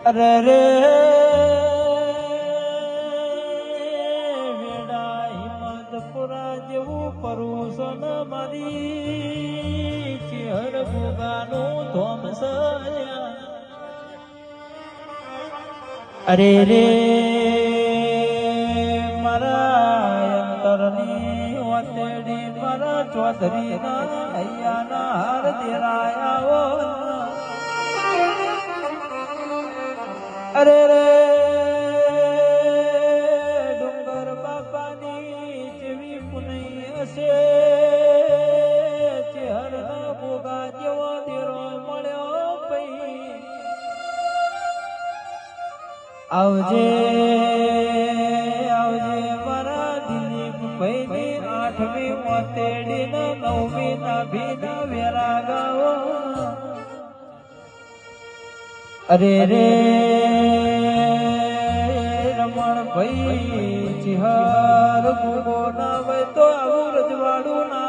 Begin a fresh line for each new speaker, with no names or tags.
અરે રે વેડા હિંમતપુરા જેવું પરુષણ મારી ચેહર ભોગાનું ધોમ સર્યા. અરે રે મારા અંતરની વતેડી મારા ચૌધરીના હૈયાના હાર દેરાયા. અરે રે ડુંગર બાપાની જેવી પુનઈ હશે ચેહરના ભોગા જેવો દેરો મળ્યો પઈ. આવજે આવજે મારા દિલીપ ભાઈની 8મી વતેડી ને 9મી નાભીના વેરા ગાવો. અરે રે રમણ ભાઈ ચિહર ભૂગો ના હોય તો આવું રજવાડું ના